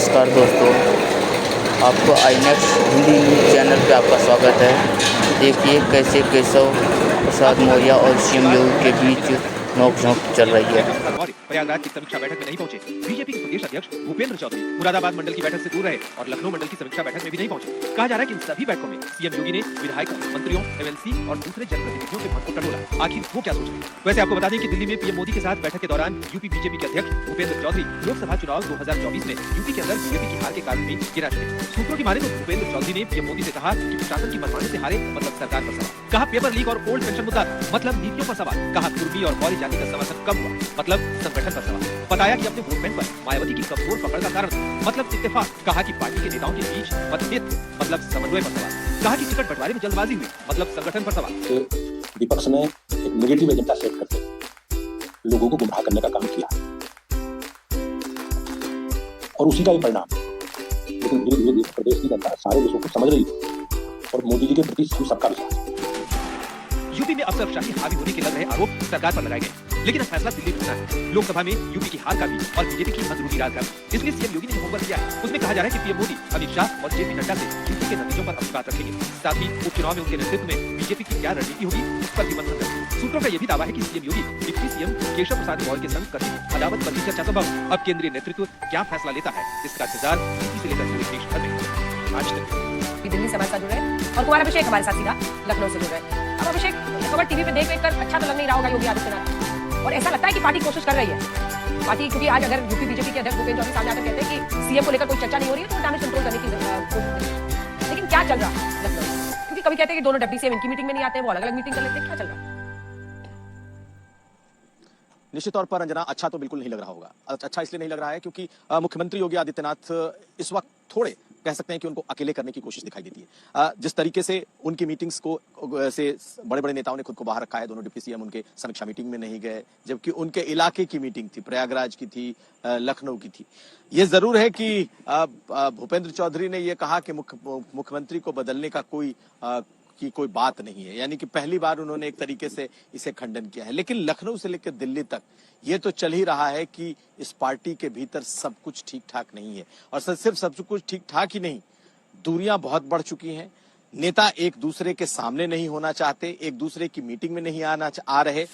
नमस्कार दोस्तों, आपको आई नेक्स्ट हिंदी न्यूज़ चैनल पे आपका स्वागत है। देखिए कैसे केशव प्रसाद मौर्य और सीएम योगी के बीच नोक-झोंक चल रही है। प्रयागराज की समीक्षा बैठक में नहीं पहुंचे। बीजेपी के प्रदेश अध्यक्ष भूपेंद्र चौधरी मुरादाबाद मंडल की बैठक से दूर रहे और लखनऊ मंडल की समीक्षा बैठक में भी नहीं पहुंचे। कहा जा रहा है कि इन सभी बैठकों में सीएम योगी ने विधायकों, मंत्रियों, एमएलसी और दूसरे जनप्रतिनिधियों के मन को टटोला। आखिर वो क्या सोच रहे हैं? वैसे आपको बता दें कि दिल्ली में पीएम मोदी के साथ बैठक के दौरान यूपी बीजेपी के अध्यक्ष भूपेंद्र चौधरी लोकसभा चुनाव 2024 में यूपी के अंदर बीजेपी की हार के कारण भी गिरा चुके। सूत्रों की माने तो भूपेंद्र चौधरी ने पीएम मोदी से कहा कि प्रशासन की मनमानी से हारे मतलब सरकार पर सवाल, कहा पेपर लीक और ओल्ड पेंशन मुद्दा मतलब नीतियों पर सवाल, कहा कुर्मी और मौर्य जाति का समर्थन कम हुआ मतलब संगठन पर सवाल, बताया कि अपने वोट बैंक पर मायावती की कमजोर पकड़ का कारण मतलब इत्तेफाक, कहा कि पार्टी के नेताओं के बीच मतभेद मतलब समन्वय पर सवाल, कहा कि टिकट बंटवारे में जल्दबाजी हुई मतलब संगठन पर सवाल। विपक्ष ने एक नेगेटिव एजेंडा सेट करके लोगों को गुमराह करने का काम किया और उसी का ही परिणाम। लेकिन धीरे धीरे प्रदेश की जनता सारे विषयों को समझ रही है और मोदी जी के प्रति सबका विश्वास है। यूपी में अफसरशाही हावी होने के लग रहे आरोप सरकार पर लगाए गए, लेकिन फैसला दिल्ली में है। लोकसभा में यूपी की हार का भी और बीजेपी की अंदरूनी राज का भी। इसलिए सीएम योगी ने जो होमवर्क किया है उसमें कहा जा रहा है कि पीएम मोदी अमित शाह और जेपी नड्डा से यूपी के नतीजों पर अपनी बात रखेंगे। साथ ही उपचुनाव में उनके नेतृत्व में बीजेपी की क्या रणनीति होगी उस पर भी मंथन करेंगे। सूत्रों का यह भी दावा है कि सीएम योगी डिप्टी सीएम केशव प्रसाद मौर्य के संग कथित अदावत पर भी चर्चा संभव। अब केंद्रीय नेतृत्व क्या फैसला लेता है इसका इंतजार यूपी से लेकर पूरे देश भर में। आज तक दिल्ली से हमारे साथ जुड़ रहे हैं और कुमार अभिषेक हमारे साथ सीधा लखनऊ से जुड़ रहे हैं। अब अभिषेक, खबर टीवी पे देख कर अच्छा तो लग नहीं रहा होगा योगी आदित्यनाथ, और ऐसा लगता है कि पार्टी कोशिश कर रही है पार्टी, क्योंकि आज अगर यूपी बीजेपी के अध्यक्ष भूपेंद्र चौधरी सामने आकर कहते हैं कि सीएम को लेकर कोई चर्चा नहीं हो रही है तो डैमेज कंट्रोल करने की कोशिश। लेकिन क्या चल रहा है लखनऊ? क्योंकि कभी कहते हैं कि दोनों डिप्टी सीएम इनकी मीटिंग में नहीं आते हैं, वो अलग अलग मीटिंग कर लेते हैं, क्या चल रहा है? निश्चित तौर पर अंजना अच्छा तो बिल्कुल नहीं लग रहा होगा। अच्छा इसलिए नहीं लग रहा है क्योंकि मुख्यमंत्री योगी आदित्यनाथ इस वक्त थोड़े कह सकते हैं कि उनको अकेले करने की कोशिश दिखाई देती है। जिस तरीके से उनकी मीटिंग्स को से बड़े बड़े नेताओं ने खुद को बाहर रखा है, दोनों डिप्टी सीएम उनके समीक्षा मीटिंग में नहीं गए, जबकि उनके इलाके की मीटिंग थी, प्रयागराज की थी, लखनऊ की थी। ये जरूर है कि भूपेंद्र चौधरी ने यह कहा कि मुख्यमंत्री को बदलने का कोई बात नहीं है, यानी कि पहली बार उन्होंने एक तरीके से इसे खंडन किया है। लेकिन लखनऊ से लेकर दिल्ली तक ये तो चल ही रहा है कि इस पार्टी के भीतर सब कुछ ठीक ठाक नहीं है, और सिर्फ सब कुछ ठीक ठाक ही नहीं, दूरियां बहुत बढ़ चुकी हैं। नेता एक दूसरे के सामने नहीं होना चाहते, एक दूसरे की मीटिंग में नहीं आ रहे।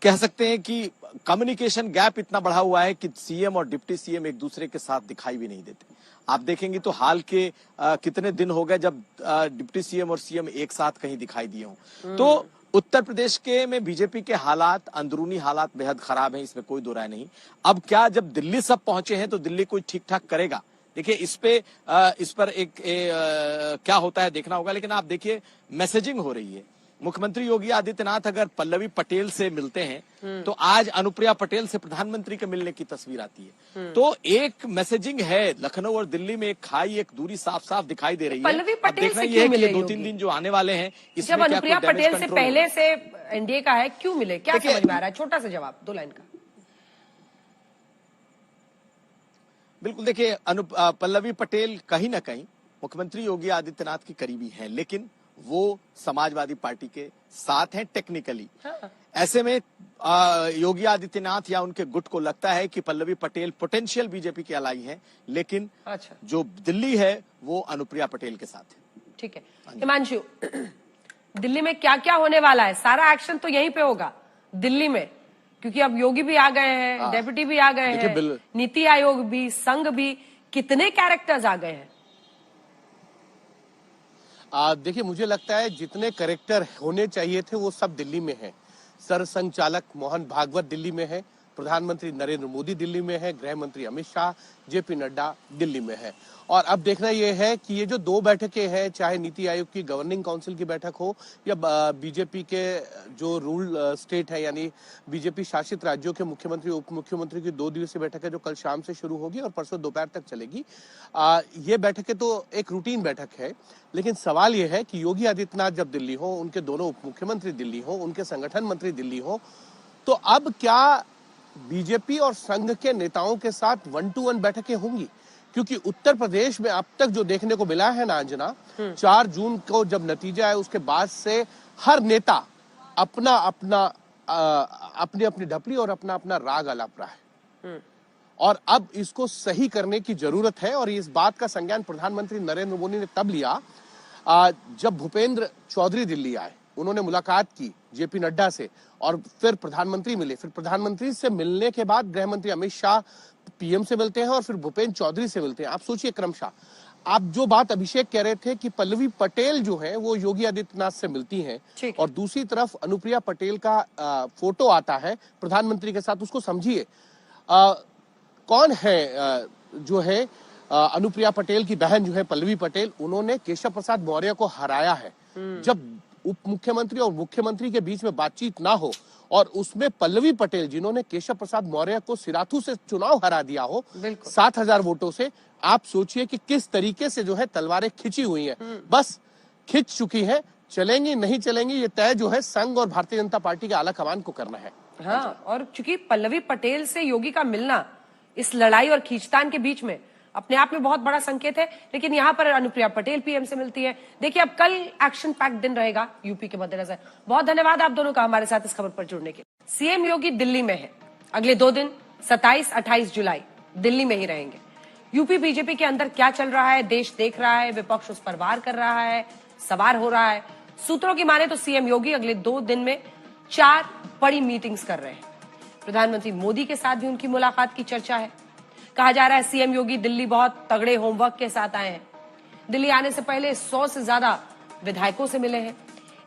कह सकते हैं कि कम्युनिकेशन गैप इतना बढ़ा हुआ है कि सीएम और डिप्टी सीएम एक दूसरे के साथ दिखाई भी नहीं देते। आप देखेंगे तो हाल के कितने दिन हो गए जब डिप्टी सीएम और सीएम एक साथ कहीं दिखाई दिए हों। तो उत्तर प्रदेश के में बीजेपी के हालात, अंदरूनी हालात बेहद खराब हैं, इसमें कोई दो राय नहीं। अब क्या, जब दिल्ली सब पहुंचे हैं तो दिल्ली कोई ठीक ठाक करेगा? देखिए इस पर क्या होता है देखना होगा। लेकिन आप देखिए मैसेजिंग हो रही है। मुख्यमंत्री योगी आदित्यनाथ अगर पल्लवी पटेल से मिलते हैं तो आज अनुप्रिया पटेल से प्रधानमंत्री के मिलने की तस्वीर आती है। तो एक मैसेजिंग है। लखनऊ और दिल्ली में एक खाई, एक दूरी साफ साफ दिखाई दे रही है। पल्लवी पटेल से क्यों मिले? 2-3 दिन जो आने वाले हैं जब अनुप्रिया पटेल से पहले से एनडीए का है, क्यों मिले? क्या समझ में आ रहा है? छोटा सा जवाब, 2 लाइन का। बिल्कुल, देखिए पल्लवी पटेल कहीं ना कहीं मुख्यमंत्री योगी आदित्यनाथ की करीबी हैं, लेकिन वो समाजवादी पार्टी के साथ हैं टेक्निकली। हाँ। ऐसे में योगी आदित्यनाथ या उनके गुट को लगता है कि पल्लवी पटेल पोटेंशियल बीजेपी की अलाई है, लेकिन अच्छा, जो दिल्ली है वो अनुप्रिया पटेल के साथ है। ठीक है हिमांशु, दिल्ली में क्या क्या होने वाला है? सारा एक्शन तो यहीं पे होगा दिल्ली में, क्योंकि अब योगी भी आ गए हैं, डेप्यूटी भी आ गए हैं, नीति आयोग भी, संघ भी, कितने कैरेक्टर्स आ गए हैं। देखिए मुझे लगता है जितने कैरेक्टर होने चाहिए थे वो सब दिल्ली में हैं। सरसंघचालक मोहन भागवत दिल्ली में है, प्रधानमंत्री नरेंद्र मोदी दिल्ली में है, गृह मंत्री अमित शाह, जेपी नड्डा दिल्ली में है। और अब देखना यह है कि ये जो 2 बैठकें हैं, चाहे नीति आयोग की गवर्निंग काउंसिल की बैठक हो या बीजेपी के जो रूल स्टेट है यानी बीजेपी शासित राज्यों के मुख्यमंत्री उप मुख्यमंत्री की 2 दिवसीय बैठक है जो कल शाम से शुरू होगी और परसों दोपहर तक चलेगी। ये बैठकें तो एक रूटीन बैठक है, लेकिन सवाल यह है कि योगी आदित्यनाथ जब दिल्ली हो, उनके दोनों उप मुख्यमंत्री दिल्ली हो, उनके संगठन मंत्री दिल्ली हो, तो अब क्या बीजेपी और संघ के नेताओं के साथ 1-to-1 बैठकें होंगी? क्योंकि उत्तर प्रदेश में अब तक जो देखने को मिला है ना अंजना, 4 जून को जब नतीजा है उसके बाद से हर नेता अपनी अपनी ढपली और अपना अपना राग अलाप रहा है। और अब इसको सही करने की जरूरत है। और इस बात का संज्ञान प्रधानमंत्री नरेंद्र मोदी ने तब लिया जब भूपेंद्र चौधरी दिल्ली आए, उन्होंने मुलाकात की जेपी नड्डा से और फिर प्रधानमंत्री मिले। फिर प्रधानमंत्री से मिलने के बाद गृह मंत्री अमित शाह पीएम से मिलते हैं और फिर भूपेंद्र चौधरी से मिलते हैं। आप सोचिए क्रमशः, आप जो बात अभिषेक कह रहे थे कि पल्लवी पटेल जो है वो योगी आदित्यनाथ से मिलती हैं और दूसरी तरफ अनुप्रिया पटेल का फोटो आता है प्रधानमंत्री के साथ, उसको समझिए कौन है जो है अनुप्रिया पटेल की बहन जो है पल्लवी पटेल, उन्होंने केशव प्रसाद मौर्य को हराया है। जब उप मुख्यमंत्री और मुख्यमंत्री के बीच में बातचीत ना हो और उसमें पल्लवी पटेल जिन्होंने केशव प्रसाद मौर्य को सिराथू से चुनाव हरा दिया हो 7,000 वोटों से, आप सोचिए कि किस तरीके से जो है तलवारें खिंची हुई हैं। बस खिंच चुकी है, चलेंगी नहीं चलेंगी ये तय जो है संघ और भारतीय जनता पार्टी के आला कमान को करना है। हाँ, और चूंकि पल्लवी पटेल से योगी का मिलना इस लड़ाई और खींचतान के बीच में अपने आप में बहुत बड़ा संकेत है, लेकिन यहाँ पर अनुप्रिया पटेल पीएम से मिलती है। देखिए अब कल एक्शन पैक्ड दिन रहेगा यूपी के मद्देनजर। बहुत धन्यवाद आप दोनों का हमारे साथ इस खबर पर जुड़ने के लिए। सीएम योगी दिल्ली में है, अगले 2 दिन 27-28 जुलाई दिल्ली में ही रहेंगे। यूपी बीजेपी के अंदर क्या चल रहा है देश देख रहा है, विपक्ष उस पर वार कर रहा है, सवार हो रहा है। सूत्रों की माने तो सीएम योगी अगले 2 दिन में 4 बड़ी मीटिंग्स कर रहे हैं। प्रधानमंत्री मोदी के साथ भी उनकी मुलाकात की चर्चा है। कहा जा रहा है सीएम योगी दिल्ली बहुत तगड़े होमवर्क के साथ आए हैं। दिल्ली आने से पहले 100 से ज्यादा विधायकों से मिले हैं,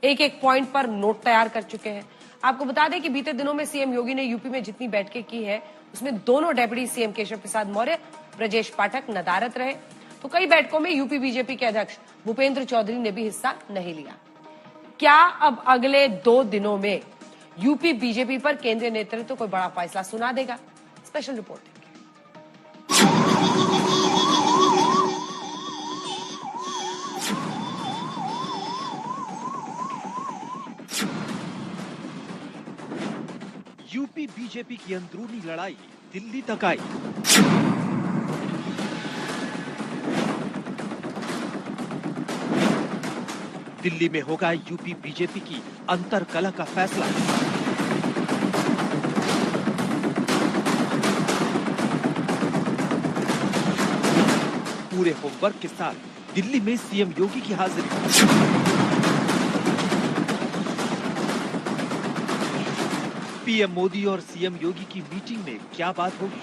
एक पॉइंट पर नोट तैयार कर चुके हैं। आपको बता दें कि बीते दिनों में सीएम योगी ने यूपी में जितनी बैठकें की है उसमें दोनों डेप्यूटी सीएम केशव प्रसाद मौर्य, ब्रजेश पाठक नदारत रहे। तो कई बैठकों में यूपी बीजेपी के अध्यक्ष भूपेंद्र चौधरी ने भी हिस्सा नहीं लिया। क्या अब अगले 2 दिनों में यूपी बीजेपी पर केंद्रीय नेतृत्व कोई बड़ा फैसला सुना देगा? स्पेशल रिपोर्ट देखिए। यूपी बीजेपी की अंदरूनी लड़ाई दिल्ली तक आई। दिल्ली में होगा यूपी बीजेपी की अंतरकलह का फैसला। पूरे होमवर्क के साथ दिल्ली में सीएम योगी की हाजिरी। पीएम मोदी और सीएम योगी की मीटिंग में क्या बात होगी?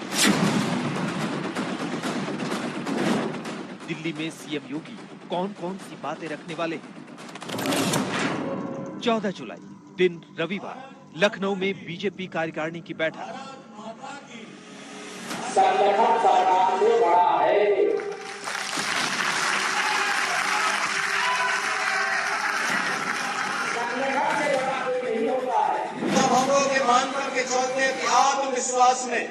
दिल्ली में सीएम योगी कौन-कौन सी बातें रखने वाले हैं? 14 जुलाई दिन रविवार लखनऊ में बीजेपी कार्यकारिणी की बैठक। संगठन सरकार से बड़ा है। हम लोग ये मान करके चलते हैं कि आत्मविश्वास में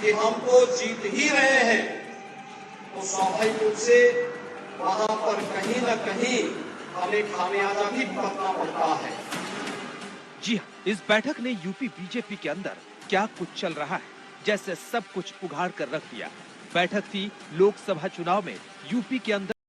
कि हमको जीत ही रहे हैं, तो स्वाभाविक रूप से वहां पर कहीं न कहीं हमें खामियाजा भी भुगतना पड़ता है। जी हाँ, इस बैठक ने यूपी बीजेपी के अंदर क्या कुछ चल रहा है जैसे सब कुछ उघाड़ कर रख दिया। बैठक थी लोकसभा चुनाव में यूपी के अंदर